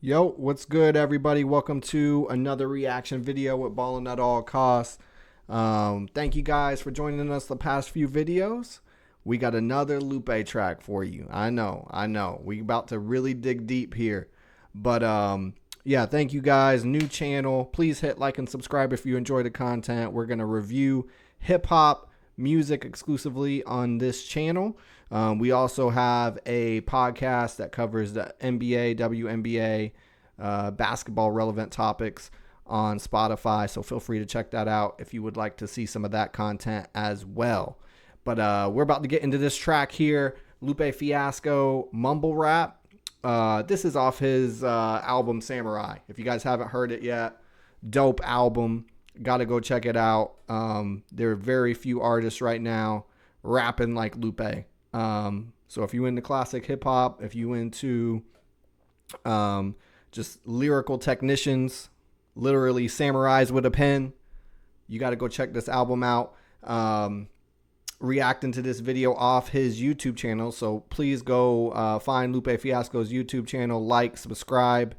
Yo, what's good, everybody? Welcome to another reaction video with Ballin' at All Costs. Thank you guys for joining us the past few videos. We got another Lupe track for you. I know. We about to really dig deep here. But yeah, thank you guys. New channel. Please hit like and subscribe if you enjoy the content. We're going to review hip-hop music exclusively on this channel. We also have a podcast that covers the NBA, WNBA, basketball relevant topics on Spotify. So feel free to check that out if you would like to see some of that content as well. But we're about to get into this track here. Lupe Fiasco Mumble Rap. This is off his album Samurai. If you guys haven't heard it yet, dope album. Got to go check it out. There are very few artists right now rapping like Lupe. So if you into classic hip hop, if you into just lyrical technicians, literally samurais with a pen, you got to go check this album out. Reacting to this video off his YouTube channel. So please go find Lupe Fiasco's YouTube channel, like, subscribe,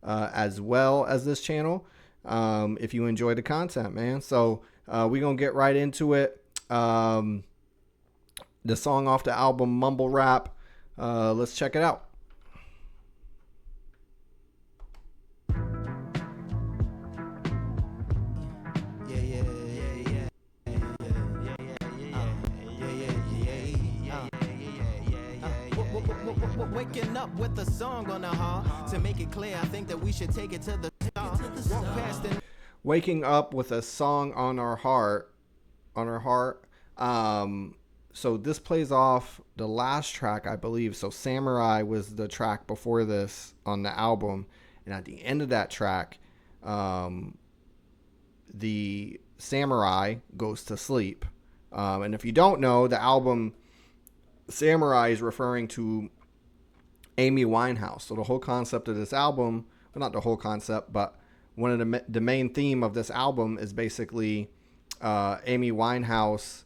as well as this channel. If you enjoy the content, man. So we're going to get right into it. The song off the album Mumble Rap. Let's check it out. Waking up with a song on the heart. To make it clear, I think that we should take it to the start. Walk past and Waking up with a song on our heart. So this plays off the last track, I believe. So Samurai was the track before this on the album. And at the end of that track, the samurai goes to sleep. And if you don't know, the album Samurai is referring to Amy Winehouse. So the whole concept of this album, well, not the whole concept, but one of the main theme of this album is basically Amy Winehouse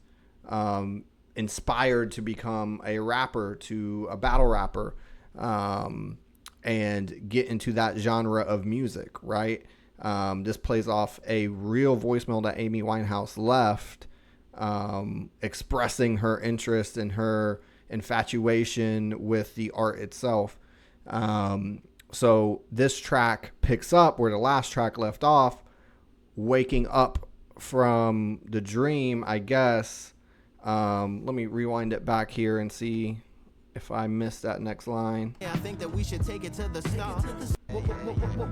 inspired to become a rapper, to a battle rapper, and get into that genre of music, right? This plays off a real voicemail that Amy Winehouse left, expressing her interest and her infatuation with the art itself. So this track picks up where the last track left off, waking up from the dream, I guess. Let me rewind it back here and see if I missed that next line. I think that we should take it to the start.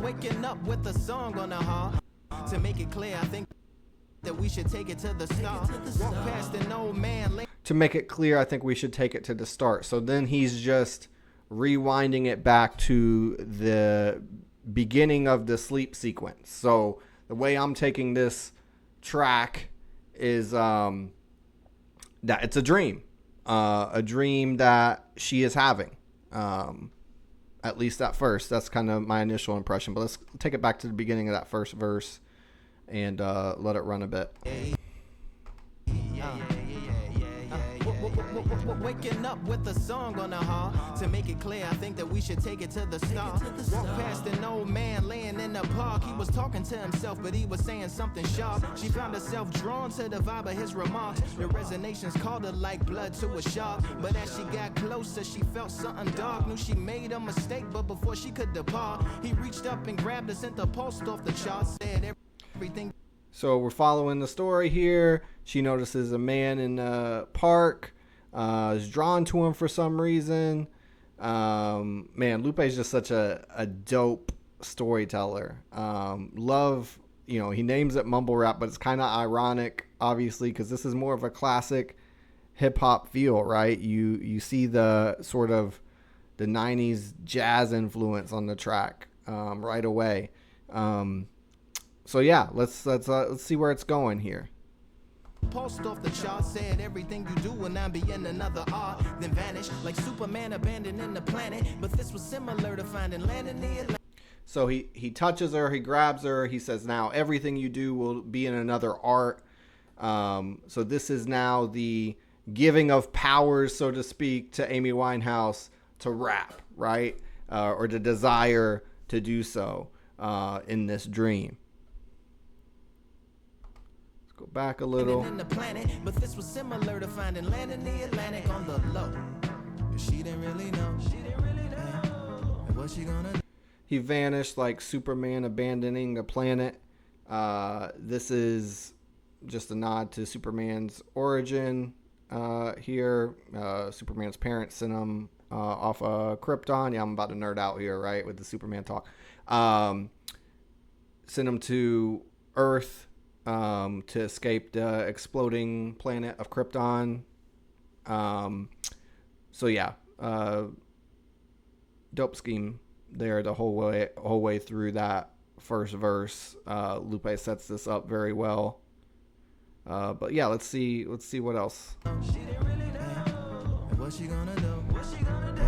Waking up with a song on the heart. To make it clear, I think that we should take it to the start. Walk past an old man. To make it clear, I think we should take it to the start. So then he's just rewinding it back to the beginning of the sleep sequence. So the way I'm taking this track is that it's a dream that she is having. At least at first, that's kind of my initial impression. But let's take it back to the beginning of that first verse and let it run a bit. Waking up with a song on the heart. To make it clear, I think that we should take it to the start. Walk past an old man laying in the park. He was talking to himself, but he was saying something sharp. She found herself drawn to the vibe of his remarks. The resonations called her like blood to a shark. But as she got closer, she felt something dark. Knew she made a mistake, but before she could depart, he reached up and grabbed her, sent the post off the chart. Said everything. So we're following the story here. She notices a man in the park. Is drawn to him for some reason. Man, Lupe is just such a dope storyteller. Love, he names it mumble rap, but it's kind of ironic, obviously, because this is more of a classic hip hop feel, right? You see the sort of the 90s jazz influence on the track right away. So yeah, let's see where it's going here. Post off the chart, said everything you do will now be in another art, then vanish like Superman abandoning the planet. But this was similar to finding land in the Atlantic. So he touches her, he grabs her, he says now everything you do will be in another art. So this is now the giving of powers, so to speak, to Amy Winehouse to rap, right? Or the desire to do so in this dream. Let's go back a little. In the planet, but this was similar to finding land in the Atlantic on the low. She didn't really know. What she gonna do? He vanished like Superman abandoning the planet. This is just a nod to Superman's origin here. Superman's parents sent him off of Krypton. Yeah, I'm about to nerd out here, right, with the Superman talk. Sent him to Earth to escape the exploding planet of Krypton. So yeah, dope scheme there the whole way through that first verse. Lupe sets this up very well. But yeah, let's see what else. She didn't really know. And what she gonna do? What she gonna do?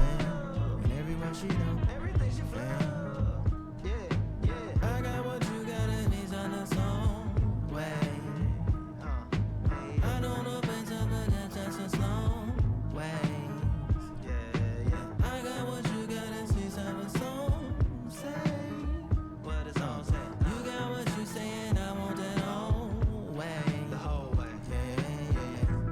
And everyone she know, everything she found. Yeah. I got what you got and he's on the song way. I don't know better, but that's just a slow way. Yeah. I got what you got and she's on the song say. What the song say? You got what you say and I want that whole way. The whole way.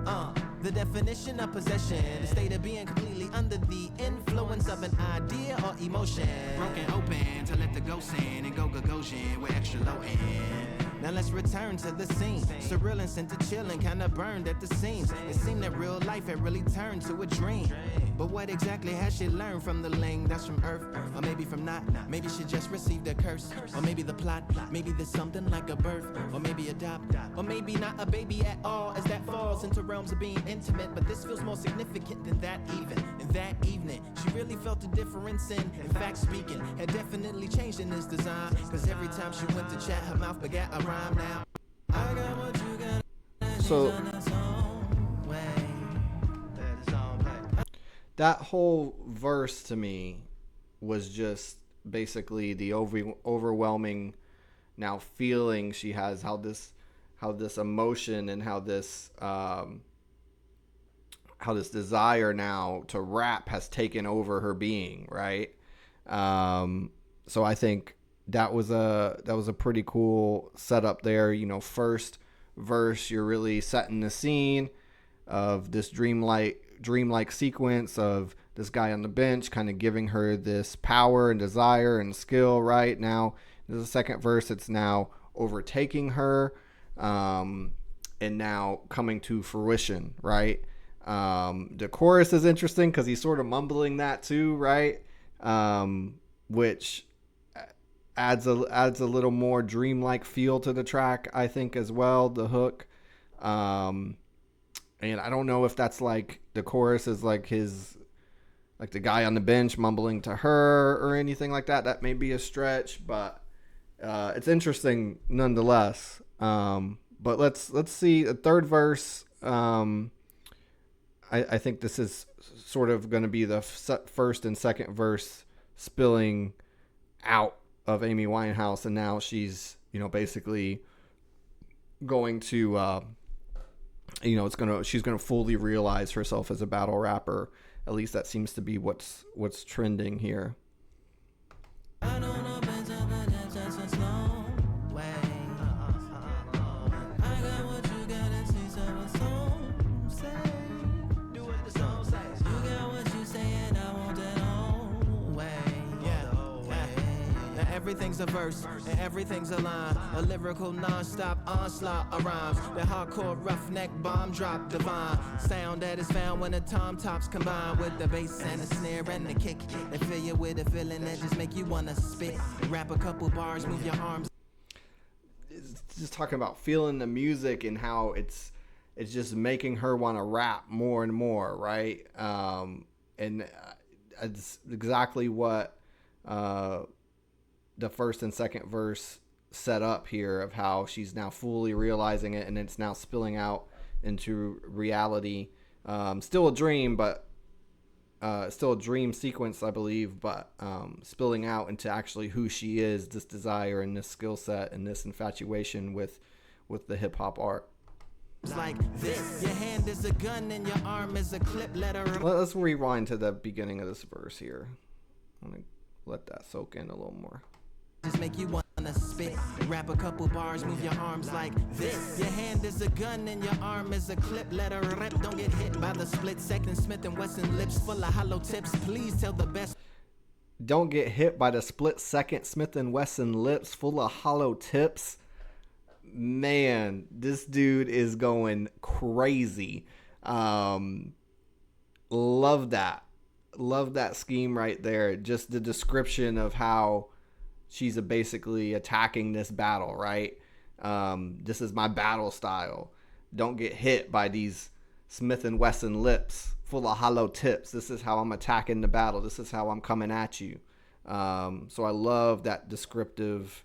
Yeah. The definition of possession, the state of being completely under the influence of an idea or emotion. Broken open to let the ghost in and go Gagosian with extra low end. Now let's return to the scene. Surreal and sent to chillin', kinda burned at the seams. It seemed that real life had really turned to a dream. But what exactly has she learned from the lane that's from Earth? Or maybe from not. Maybe she just received a curse. Or maybe the plot. Maybe there's something like a birth. Or maybe adopt. Or maybe not a baby at all, as that falls into realms of being intimate. But this feels more significant than that even. And that evening, she really felt a difference in fact speaking. Had definitely changed in this design. Cause every time she went to chat, her mouth begat a rhyme now. I got what you got. So that whole verse to me was just basically the overwhelming now feeling she has, how this emotion and how this desire now to rap has taken over her being, right? So I think that was a pretty cool setup there. You know, first verse, you're really setting the scene of this dreamlike sequence of this guy on the bench kind of giving her this power and desire and skill. Right now, there's a second verse. It's now overtaking her, and now coming to fruition. Right. The chorus is interesting because he's sort of mumbling that too, right? Which adds a little more dreamlike feel to the track, I think, as well. The hook, and I don't know if that's like the chorus is like the guy on the bench mumbling to her or anything like that. That may be a stretch, but it's interesting nonetheless. But let's see a third verse. I think this is sort of going to be the first and second verse spilling out of Amy Winehouse, and now she's, basically going to, she's going to fully realize herself as a battle rapper. At least that seems to be what's trending here. I don't know better, but that's just a slow way. I got what you got and she's a song say. Do what the song says. You got what you say and I want that whole way. Now everything's a verse and everything's a line. A lyrical non-stop onslaught of rhymes. The hardcore roughneck bomb drop divine. Sound that is found when the tom tops combine with the bass and the snare and the kick. They fill you with a feeling that just make you wanna spit. Rap a couple bars, move your arms. It's just talking about feeling the music and how it's just making her want to rap more and more, right? And it's exactly what the first and second verse set up here, of how she's now fully realizing it and it's now spilling out into reality. Still a dream, but still a dream sequence, I believe, but spilling out into actually who she is, this desire and this skill set and this infatuation with the hip hop art. Like this, your hand is a gun and your arm is a clip. Let's rewind to the beginning of this verse here. I'm gonna let that soak in a little more. Just make you wanna spit. Rap a couple bars, move your arms like this. Your hand is a gun and your arm is a clip. Let her rip, don't get hit by the split second. Smith & Wesson lips full of hollow tips. Please tell the best. Don't get hit by the split second Smith & Wesson lips full of hollow tips. Man, this dude is going crazy. Love that. Love that scheme right there. Just the description of how she's basically attacking this battle, right? This is my battle style. Don't get hit by these Smith & Wesson lips full of hollow tips. This is how I'm attacking the battle. This is how I'm coming at you. So I love that descriptive,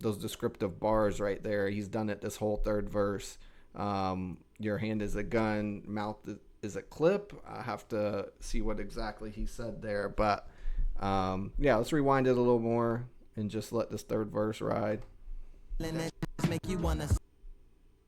those descriptive bars right there. He's done it this whole third verse. Your hand is a gun, mouth is a clip. I have to see what exactly he said there, but yeah, let's rewind it a little more and just let this third verse ride. Make you wanna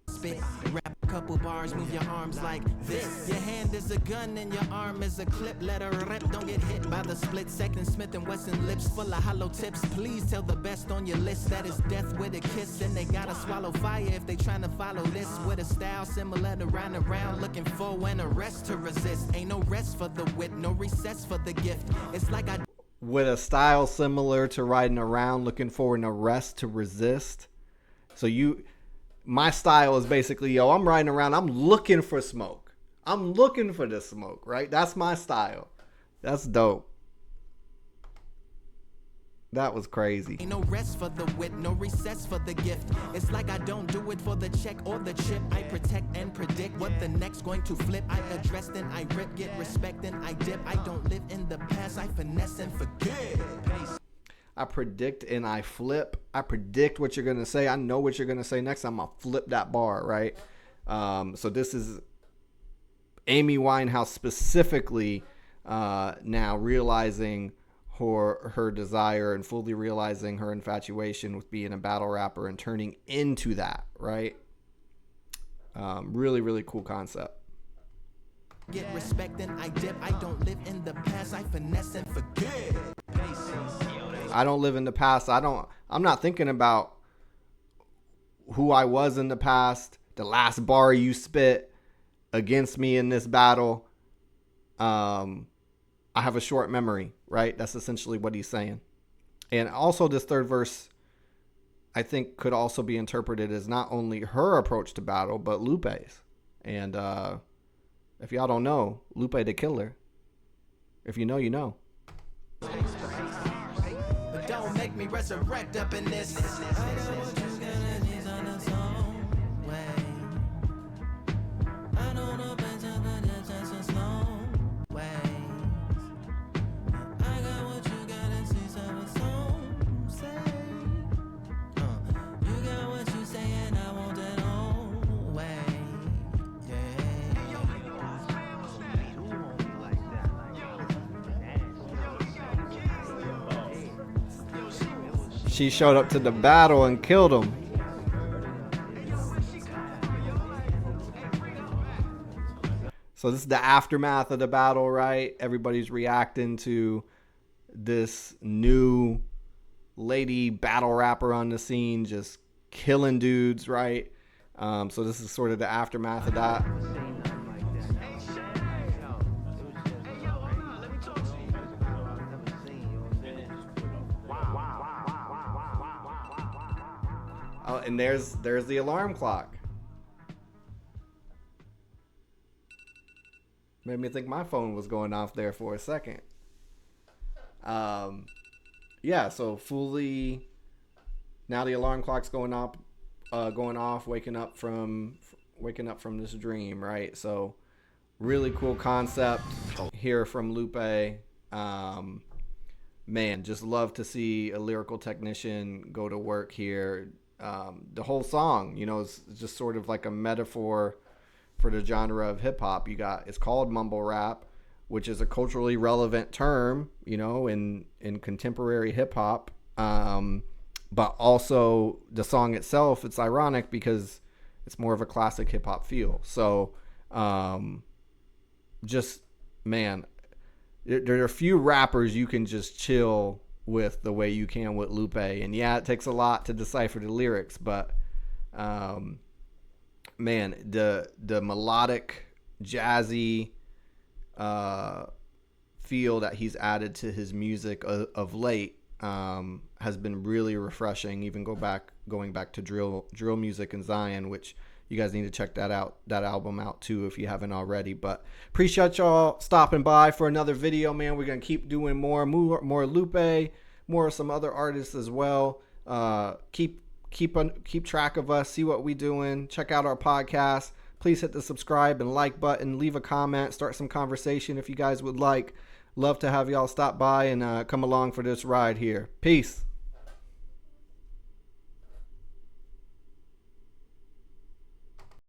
spit. Rap a couple bars, move your arms like this. Your hand is a gun and your arm is a clip. Let her rip, don't get hit by the split second. Smith & Wesson lips full of hollow tips. Please tell the best on your list that is death with a kiss. And they gotta swallow fire if they trying to follow this with a style similar to riding around looking for an arrest to resist. Ain't no rest for the wit, no recess for the gift. It's like I with a style similar to riding around looking for an arrest to resist. So my style is basically, yo, I'm riding around, I'm looking for smoke. I'm looking for the smoke, right? That's my style. That's dope. That was crazy. Ain't no rest for the wit, no recess for the gift. It's like I don't do it for the check or the chip. I protect and predict what the next going to flip. I address then I rip, get respect then I dip. I don't live in the past, I finesse and forget. I predict and I flip. I predict what you're going to say. I know what you're going to say next. I'm going to flip that bar, right? So this is Amy Winehouse specifically now realizing her desire and fully realizing her infatuation with being a battle rapper and turning into that, right? Really, really cool concept. Get respect and I dip. I don't live in the past. I finesse and forget. I don't live in the past. I'm not thinking about who I was in the past. The last bar you spit against me in this battle. I have a short memory, right? That's essentially what he's saying. And also this third verse, I think, could also be interpreted as not only her approach to battle, but Lupe's. And if y'all don't know, Lupe the Killer. If you know, you know. But don't make me resurrect up in this. She showed up to the battle and killed him. So this is the aftermath of the battle, right? Everybody's reacting to this new lady battle rapper on the scene, just killing dudes, right? So this is sort of the aftermath of that. Oh, and there's the alarm clock. Made me think my phone was going off there for a second. Yeah, so fully now the alarm clock's going off, waking up from this dream, right? So really cool concept here from Lupe. Man, just love to see a lyrical technician go to work here. The whole song, is just sort of like a metaphor for the genre of hip hop. It's called mumble rap, which is a culturally relevant term, in contemporary hip hop. But also the song itself, it's ironic because it's more of a classic hip hop feel. So, just, man, there are a few rappers you can just chill with the way you can with Lupe. And yeah, it takes a lot to decipher the lyrics, but man, the melodic, jazzy feel that he's added to his music of late has been really refreshing. Even going back to drill music and Zion, which you guys need to check that album out too if you haven't already. But appreciate y'all stopping by for another video, man. We're gonna keep doing more Lupe, more of some other artists as well. Keep track of us, see what we doing, check out our podcast. Please hit the subscribe and like button, leave a comment, start some conversation if you guys would like. Love to have y'all stop by and come along for this ride here. Peace.